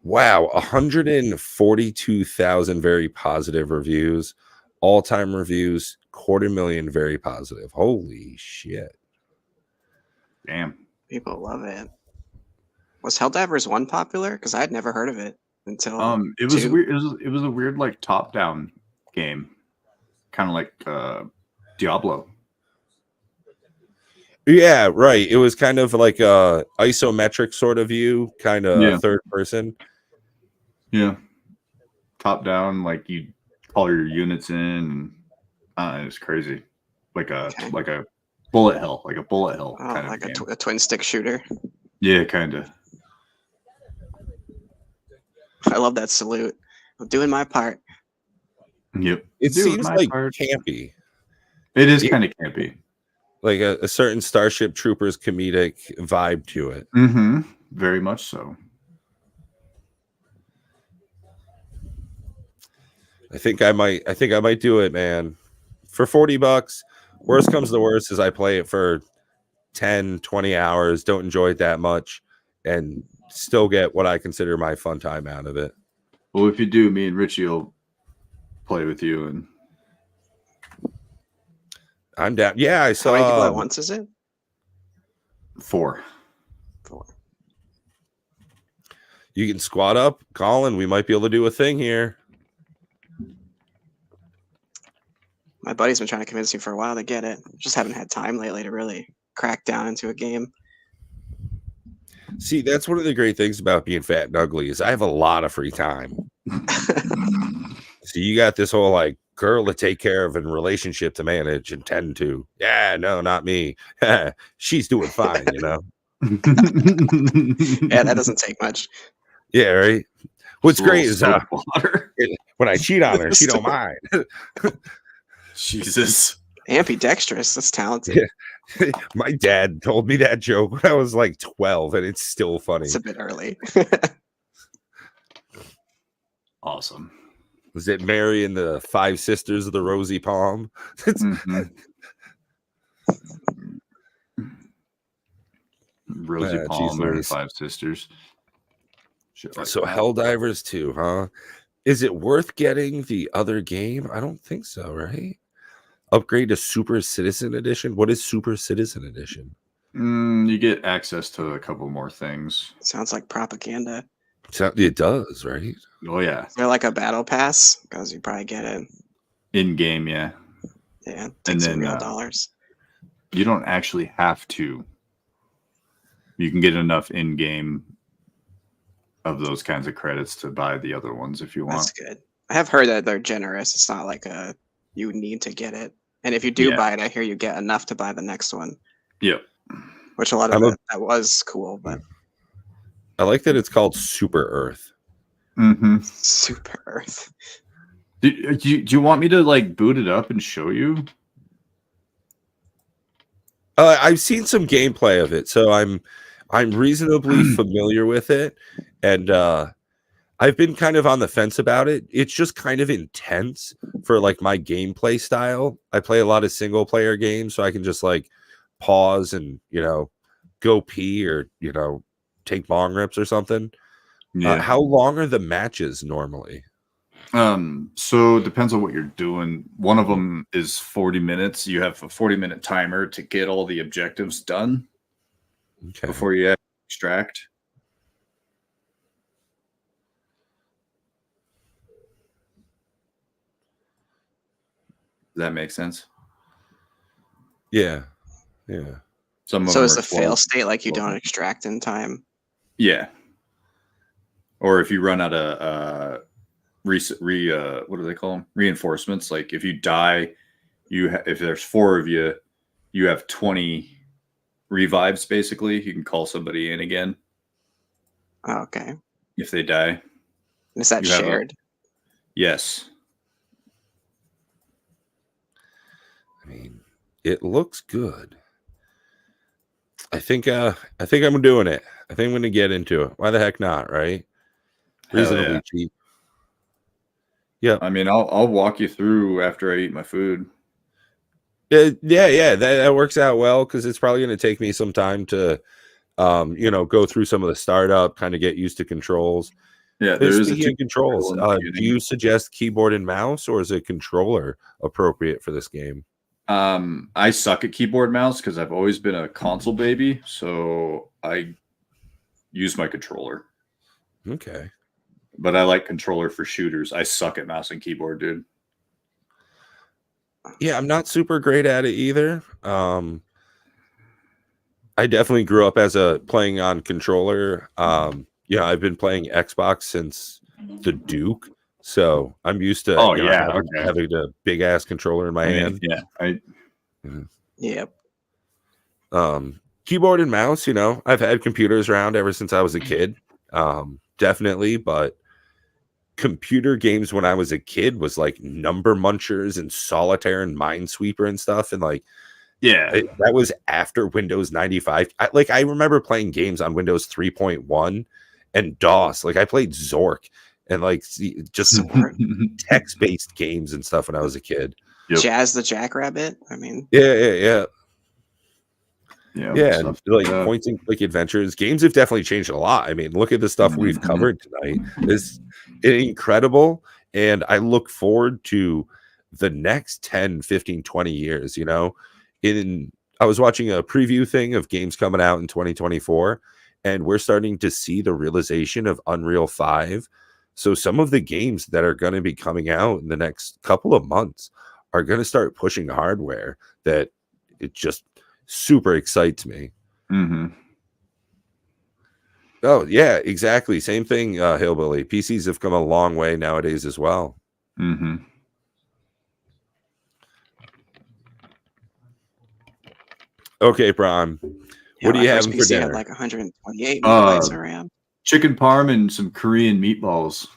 Wow, 142,000 very positive reviews, all-time reviews, 250,000 very positive. Holy shit. Damn. People love it. Was Helldivers 1 popular? Because I'd never heard of it until It was 2. weird. It was a weird like top-down game, kind of like Diablo. Yeah, right. It was kind of like a isometric sort of view, kind of third person. Yeah. Top down, like you call your units in, and it's crazy. Like a bullet hell, kind of like game. a twin stick shooter. Yeah, kind of. I love that salute. I'm doing my part. Yep. It seems like campy. It is kind of campy. Like a certain Starship Troopers comedic vibe to it. Mm-hmm. Very much so. I think I might do it, man. For $40. Worst comes to worst is I play it for 10, 20 hours, don't enjoy it that much, and still get what I consider my fun time out of it. Well, if you do, me and Richie will play with you, and I'm down. Yeah, I saw. How many people at once is it? 4. You can squat up, Colin. We might be able to do a thing here. My buddy's been trying to convince me for a while to get it. Just haven't had time lately to really crack down into a game. See, that's one of the great things about being fat and ugly is I have a lot of free time. So you got this whole like girl to take care of and relationship to manage and tend to. Yeah, no, not me. She's doing fine, you know. Yeah, that doesn't take much. Yeah, right. What's great is water. when I cheat on her, she don't mind. Jesus. Ambidextrous. That's talented. Yeah. My dad told me that joke when I was like 12, and it's still funny. It's a bit early. Awesome. Was it Mary and the 5 sisters of the rosy palm? Mm-hmm. Rosy Palm and 5 sisters. Like so Helldivers 2, huh? Is it worth getting the other game? I don't think so, right? Upgrade to Super Citizen Edition. What is Super Citizen Edition? You get access to a couple more things. Sounds like propaganda. It does, right? Oh yeah. Is there like a battle pass? Because you probably get it in game, yeah. Yeah, take some real dollars. You don't actually have to. You can get enough in game of those kinds of credits to buy the other ones if you want. That's good. I have heard that they're generous. It's not like you need to get it. And if you do buy it, I hear you get enough to buy the next one. Yep. Which a lot of that was cool, but I like that it's called Super Earth. Mm-hmm. Super Earth. Do you want me to like boot it up and show you? I've seen some gameplay of it, so I'm reasonably familiar with it, and I've been kind of on the fence about it. It's just kind of intense for like my gameplay style. I play a lot of single player games, so I can just like pause and go pee or take bong rips or something. Yeah. How long are the matches normally? So it depends on what you're doing. One of them is 40 minutes. You have a 40-minute timer to get all the objectives done before you extract. Does that make sense? Yeah. Yeah. So is the fail state like you don't extract in time? Yeah. Or if you run out of what do they call them? Reinforcements. Like if you die, if there's 4 of you, you have 20 revives. Basically, you can call somebody in again. Oh, okay. If they die, is that shared? Yes. I mean, it looks good. I think I'm doing it. I think I'm going to get into it. Why the heck not, right? Reasonably cheap. Yeah. I mean, I'll walk you through after I eat my food. Yeah. That works out well because it's probably going to take me some time to, go through some of the startup, kind of get used to controls. Yeah, there's controls. Do you suggest keyboard and mouse, or is a controller appropriate for this game? I suck at keyboard mouse because I've always been a console baby, so I use my controller. Okay. But I like controller for shooters. I suck at mouse and keyboard, dude. Yeah, I'm not super great at it either. I definitely grew up as playing on controller. I've been playing Xbox since the Duke, so I'm used to having a big ass controller in my hand. Yep. Keyboard and mouse. I've had computers around ever since I was a kid. Definitely, but computer games when I was a kid was like Number Munchers and Solitaire and Minesweeper and stuff, and like that was after Windows 95. I remember playing games on Windows 3.1 and DOS. Like I played Zork and like just text-based games and stuff when I was a kid. Jazz the Jackrabbit. I mean, yeah. And like point and click adventures. Games have definitely changed a lot. I mean, look at the stuff we've covered tonight. It's incredible, and I look forward to the next 10, 15, 20 years, in I was watching a preview thing of games coming out in 2024, and we're starting to see the realization of Unreal 5. So some of the games that are going to be coming out in the next couple of months are going to start pushing hardware that it just super excites me. Mm-hmm. Oh, yeah, exactly. Same thing, Hillbilly. PCs have come a long way nowadays as well. Mm-hmm. Okay, Prom. What do you have for PC dinner? had like 128 megabytes of RAM. Chicken parm and some Korean meatballs.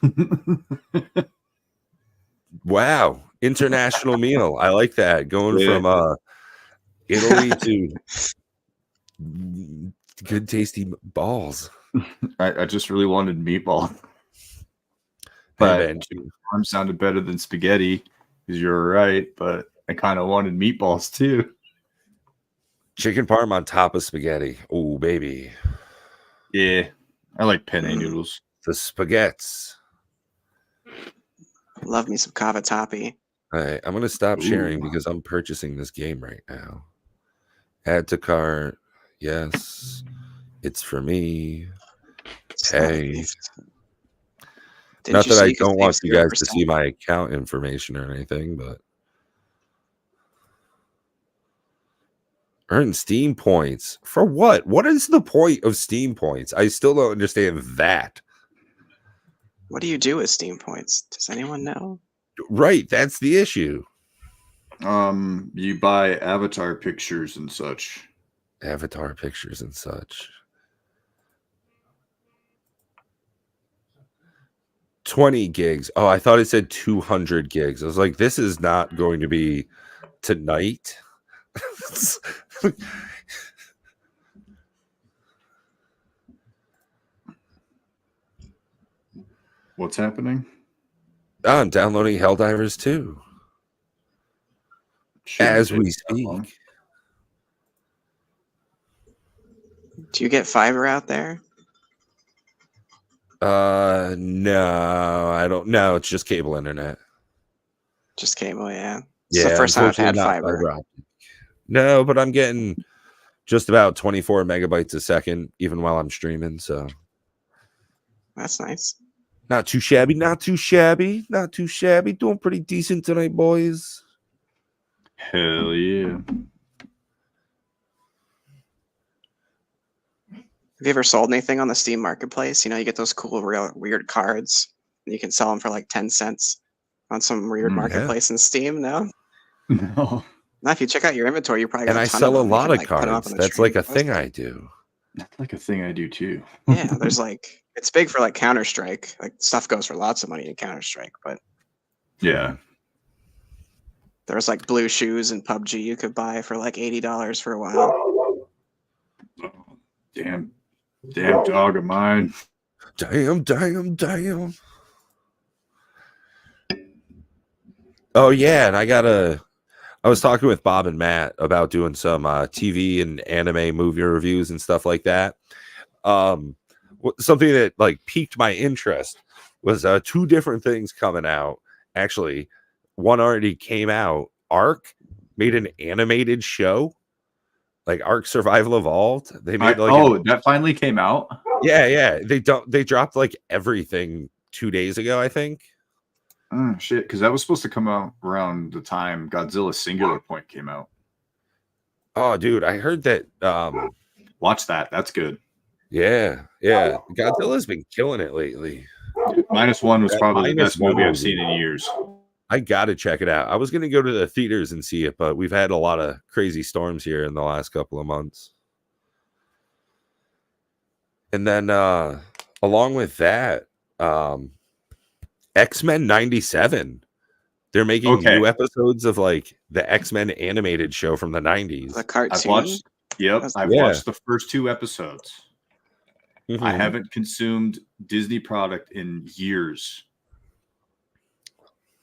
Wow. International meal. I like that. Going from Italy to good tasty balls. I just really wanted meatball. But parm sounded better than spaghetti, because you're right, but I kind of wanted meatballs too. Chicken parm on top of spaghetti. Oh, baby. Yeah. I like penne noodles. The spaghettis. Love me some cavatappi. All right, I'm going to stop sharing because I'm purchasing this game right now. Add to cart. Yes. It's for me. Pay. Not that I don't want you guys to see my account information or anything, but earn Steam points. For what? What is the point of Steam points? I still don't understand that. What do you do with Steam points? Does anyone know? Right, that's the issue. You buy avatar pictures and such. Avatar pictures and such. 20 gigs. Oh, I thought it said 200 gigs. I was like, this is not going to be tonight. What's happening? Oh, I'm downloading Helldivers 2. As we speak. Do you get fiber out there? No, I don't. No, it's just cable internet. Just cable, yeah. It's the first time I've had fiber. No, but I'm getting just about 24 megabytes a second, even while I'm streaming. So that's nice. Not too shabby. Not too shabby. Not too shabby. Doing pretty decent tonight, boys. Hell yeah. Have you ever sold anything on the Steam Marketplace? You know, you get those cool, real weird cards. You can sell them for like 10 cents on some weird marketplace in Steam. No? No. Now, if you check out your inventory, you probably got and I sell a lot of cards. That's like a thing I do. That's like a thing I do too. Yeah, there's like, it's big for like Counter-Strike. Like stuff goes for lots of money in Counter-Strike, but yeah. There's like blue shoes in PUBG you could buy for like $80 for a while. Oh, damn dog of mine. Damn. Oh yeah, and I was talking with Bob and Matt about doing some TV and anime movie reviews and stuff like that. Something that like piqued my interest was 2 different things coming out. Actually, one already came out. Ark made an animated show, like Ark Survival Evolved. They made that finally came out. Yeah. They dropped like everything 2 days ago, I think. Oh shit, because that was supposed to come out around the time Godzilla Singular Point came out. Oh, dude, I heard that. Watch that. That's good. Yeah. Godzilla's been killing it lately. -1 was probably the best movie I've seen in years. I gotta check it out. I was gonna go to the theaters and see it, but we've had a lot of crazy storms here in the last couple of months. And then along with that, X-Men 97. They're making new episodes of like the X-Men animated show from the 90s. The cartoon. I've watched the first 2 episodes. Mm-hmm. I haven't consumed Disney product in years.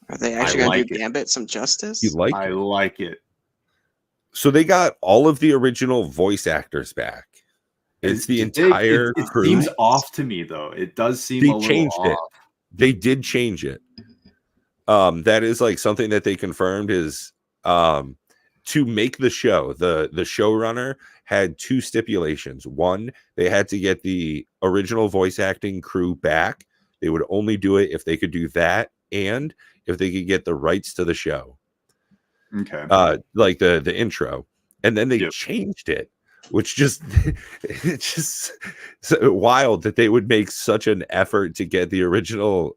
Are they actually going to do Gambit some justice? I like it. So they got all of the original voice actors back. It's the entire crew. It seems off to me, though. It does seem a little off. They did change it. That is like something that they confirmed is to make the show, the showrunner had two stipulations. One, they had to get the original voice acting crew back. They would only do it if they could do that, and if they could get the rights to the show. Okay. Like the intro. And then they changed it, which just it's just so wild that they would make such an effort to get the original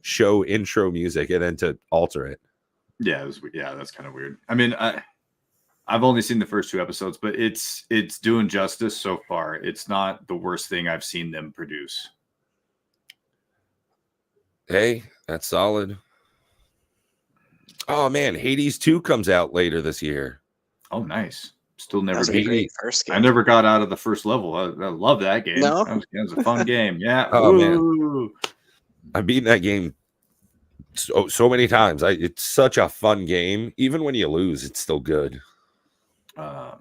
show intro music and then to alter it. Yeah, that's kind of weird. I mean, I've only seen the first 2 episodes, but it's doing justice so far. It's not the worst thing I've seen them produce. Hey, that's solid. Oh man, Hades 2 comes out later this year. Oh, nice. Still never beat it. First game. I never got out of the first level. I love that game. No? That was a fun game. Yeah. Oh man, I've beaten that game so many times. It's such a fun game. Even when you lose, it's still good. I'm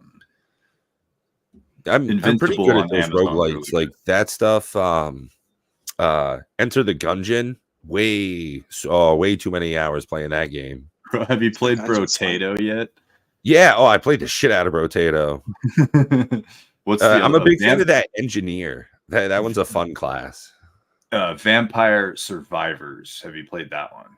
pretty good at those roguelites, really like that stuff. Enter the Gungeon. Way too many hours playing that game. Have you played Brotato yet? Yeah. Oh, I played the shit out of Brotato. I'm a big fan of that engineer. That one's a fun class. Vampire Survivors. Have you played that one?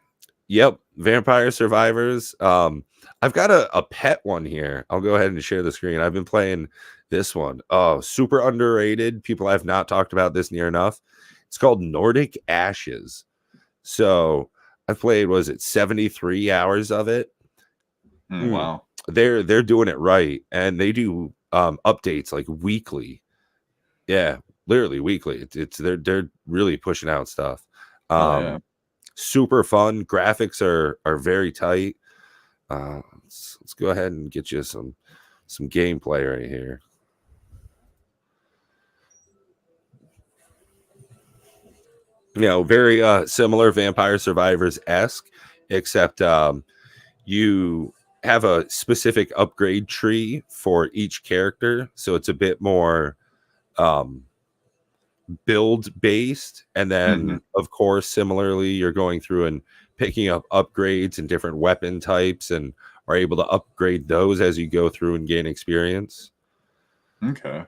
Yep, Vampire Survivors. I've got a pet one here. I'll go ahead and share the screen. I've been playing this one. Oh, super underrated. People have not talked about this near enough. It's called Nordic Ashes. So I've played, 73 hours of it. Wow. They're doing it right, and they do updates like weekly. Yeah, literally weekly. They're really pushing out stuff. Super fun. Graphics are very tight. Let's go ahead and get you some gameplay right here. Very similar Vampire Survivors-esque, except you have a specific upgrade tree for each character, so it's a bit more build based, and then of course similarly you're going through and picking up upgrades and different weapon types and are able to upgrade those as you go through and gain experience. Okay.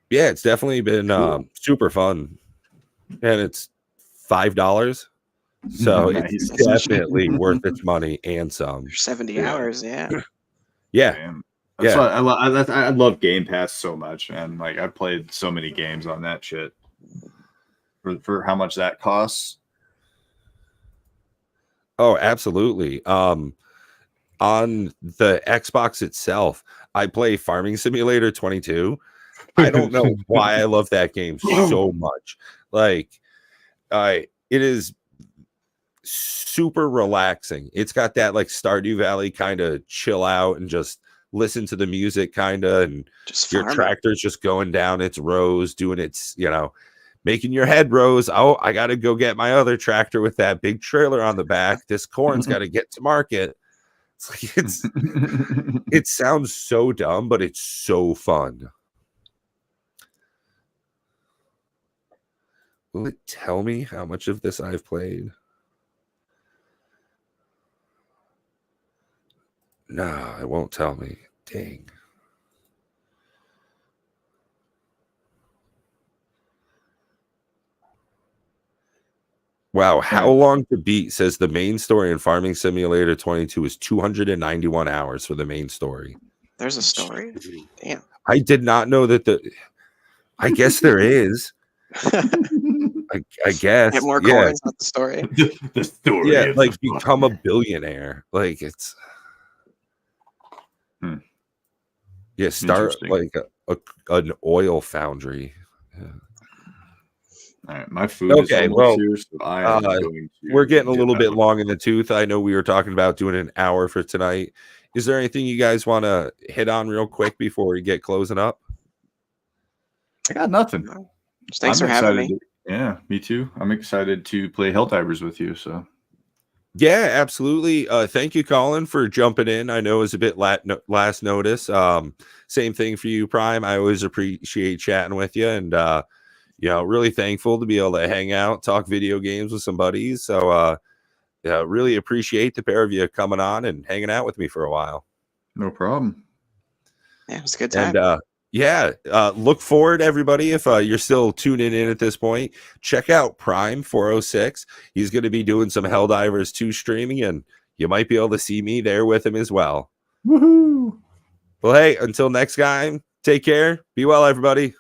Yeah, it's definitely been super fun, and it's $5, so it's definitely worth its money and some. 70 hours, yeah. Damn. That's why I love Game Pass so much, and like I've played so many games on that shit. For how much that costs? Oh, absolutely. On the Xbox itself, I play Farming Simulator 22. I don't know why I love that game so much. Like, it is super relaxing. It's got that like Stardew Valley kind of chill out and just listen to the music kind of, and just your tractor's just going down its rows, doing its, making your head rows. Oh, I got to go get my other tractor with that big trailer on the back. This corn's got to get to market. It's like it sounds so dumb, but it's so fun. Will it tell me how much of this I've played? No, it won't tell me. Dang. Wow, how long to beat says the main story in Farming Simulator 22 is 291 hours for the main story. There's a story? Damn. I did not know that I guess there is. I guess. Get more coins, not the story. The story. Yeah, like become a billionaire. Like it's yeah, start like an oil foundry. Yeah. All right, my food is almost here, so we're getting a little bit long in the tooth. I know we were talking about doing an hour for tonight. Is there anything you guys want to hit on real quick before we get closing up? I got nothing. Thanks for having me. Yeah, me too. I'm excited to play Helldivers with you. So, yeah, absolutely. Thank you, Colin, for jumping in. I know it was a bit last notice. Same thing for you, Prime. I always appreciate chatting with you, and really thankful to be able to hang out, talk video games with some buddies. So, really appreciate the pair of you coming on and hanging out with me for a while. No problem. Yeah, it was a good time. And look forward, everybody. If you're still tuning in at this point, check out Prime 406. He's going to be doing some Helldivers 2 streaming, and you might be able to see me there with him as well. Woohoo! Well, hey, until next time, take care. Be well, everybody.